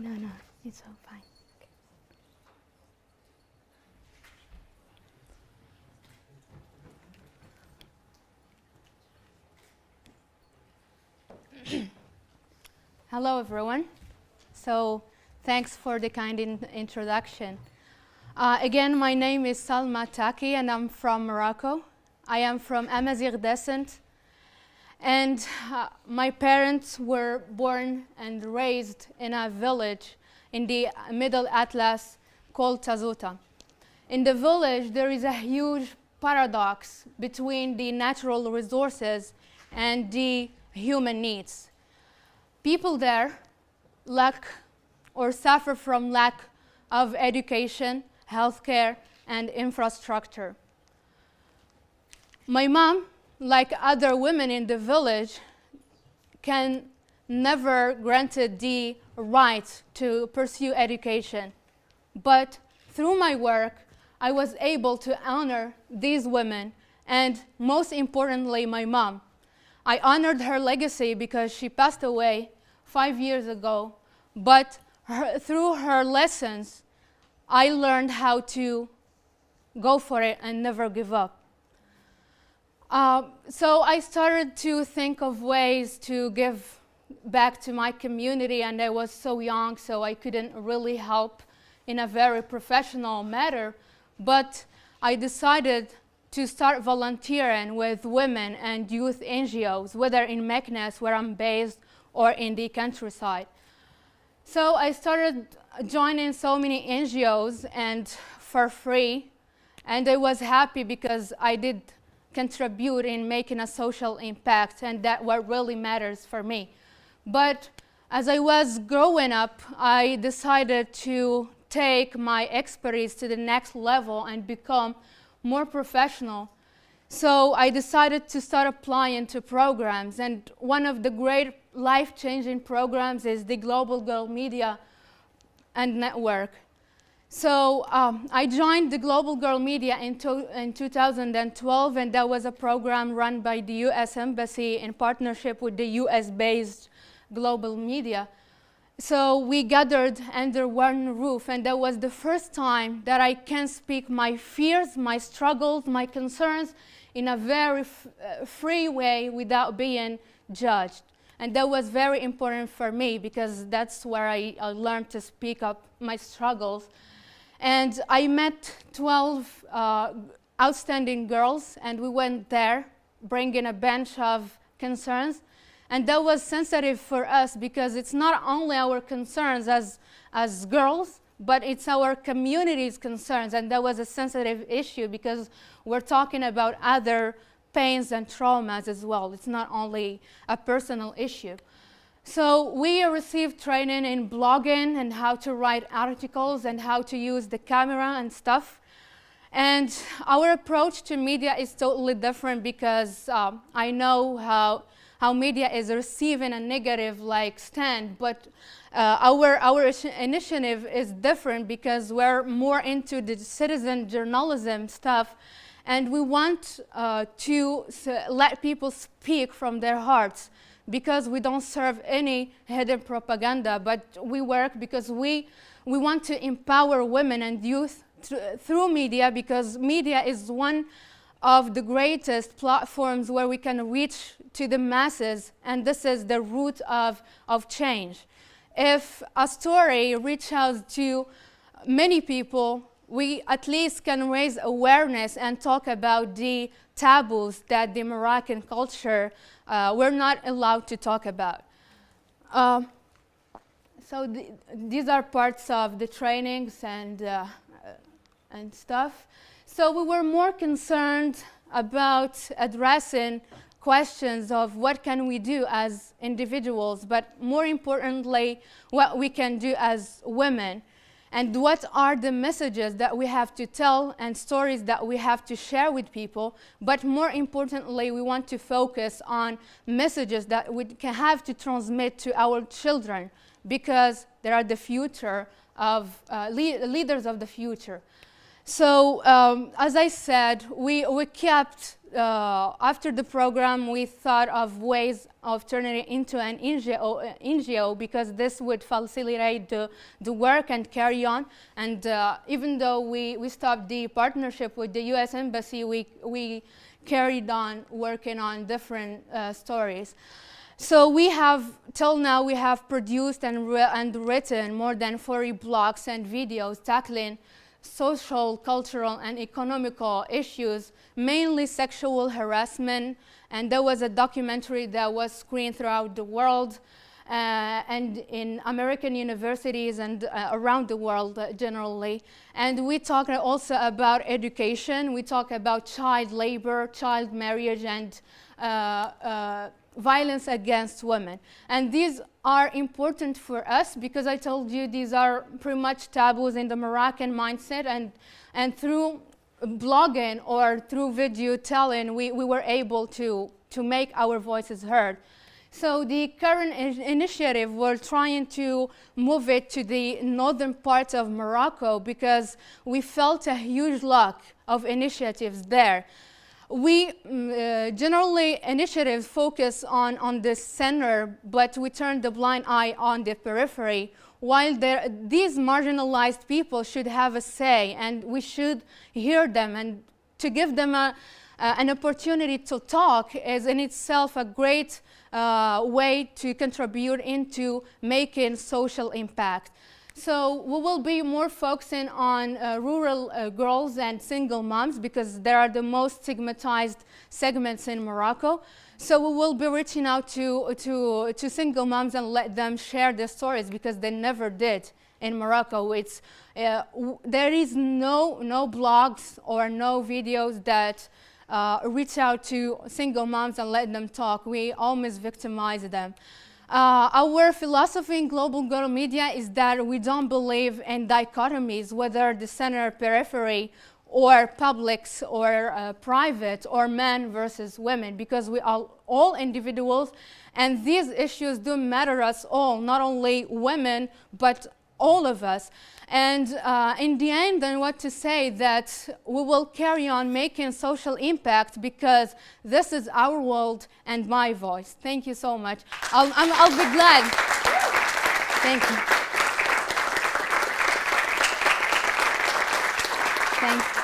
No, it's all fine. Hello, everyone. So, thanks for the kind introduction. Again, my name is Salma Takky, and I'm from Morocco. I am from Amazigh descent, and my parents were born and raised in a village in the Middle Atlas called Tazuta. In the village, there is a huge paradox between the natural resources and the human needs. People there lack or suffer from lack of education, healthcare, and infrastructure. My mom, like other women in the village, can never granted the right to pursue education. But through my work, I was able to honor these women, and most importantly, my mom. I honored her legacy because she passed away 5 years ago, but through her lessons, I learned how to go for it and never give up. So I started to think of ways to give back to my community, and I was so young, so I couldn't really help in a very professional manner, but I decided to start volunteering with women and youth NGOs, whether in Meknes, where I'm based, or in the countryside. So I started joining so many NGOs and for free, and I was happy because I did contribute in making a social impact, and that's what really matters for me. But as I was growing up, I decided to take my expertise to the next level and become more professional. So I decided to start applying to programs, and one of the great life-changing programs is the Global Girl Media and Network. So I joined the Global Girl Media in 2012, and that was a program run by the US Embassy in partnership with the US-based Global Media. So we gathered under one roof, and that was the first time that I can speak my fears, my struggles, my concerns in a very free way without being judged. And that was very important for me because that's where I learned to speak up my struggles. And I met 12 outstanding girls, and we went there bringing a bunch of concerns. And that was sensitive for us because it's not only our concerns as girls, but it's our community's concerns. And that was a sensitive issue because we're talking about other pains and traumas as well. It's not only a personal issue. So we received training in blogging and how to write articles and how to use the camera and stuff. And our approach to media is totally different because I know how media is receiving a negative stand, but our initiative is different because we're more into the citizen journalism stuff, and we want to let people speak from their hearts because we don't serve any hidden propaganda, but we work because we want to empower women and youth through media, because media is one of the greatest platforms where we can reach to the masses, and this is the root of change. If a story reaches out to many people, we at least can raise awareness and talk about the taboos that the Moroccan culture we're not allowed to talk about. So these are parts of the trainings and stuff. So we were more concerned about addressing questions of what can we do as individuals, but more importantly, what we can do as women, and what are the messages that we have to tell and stories that we have to share with people. But more importantly, we want to focus on messages that we can have to transmit to our children, because they are the future of leaders of the future. So as I said, we kept, after the program, we thought of ways of turning it into an NGO because this would facilitate the work and carry on. And even though we stopped the partnership with the U.S. Embassy, we carried on working on different stories. So we have, till now, we have produced and written more than 40 blogs and videos tackling social, cultural, and economical issues, mainly sexual harassment. And there was a documentary that was screened throughout the world and in American universities and around the world generally. And we talk also about education. We talk about child labor, child marriage, and violence against women. And these are important for us because I told you these are pretty much taboos in the Moroccan mindset, and through blogging or through video telling, we were able to make our voices heard. So the current initiative, we're trying to move it to the northern part of Morocco because we felt a huge lack of initiatives there. We generally initiatives focus on the center, but we turn the blind eye on the periphery. While these marginalized people should have a say, and we should hear them, and to give them an opportunity to talk is in itself a great way to contribute into making social impact. So we will be more focusing on rural girls and single moms because they are the most stigmatized segments in Morocco. So we will be reaching out to single moms and let them share their stories because they never did in Morocco. There is no blogs or no videos that reach out to single moms and let them talk. We always victimize them. Our philosophy in global girl media is that we don't believe in dichotomies, whether the center, periphery, or publics, or private, or men versus women, because we are all individuals, and these issues do matter us all, not only women, but all of us. And in the end, I want to say that we will carry on making social impact because this is our world and my voice. Thank you so much. I'll be glad. Thank you. Thanks.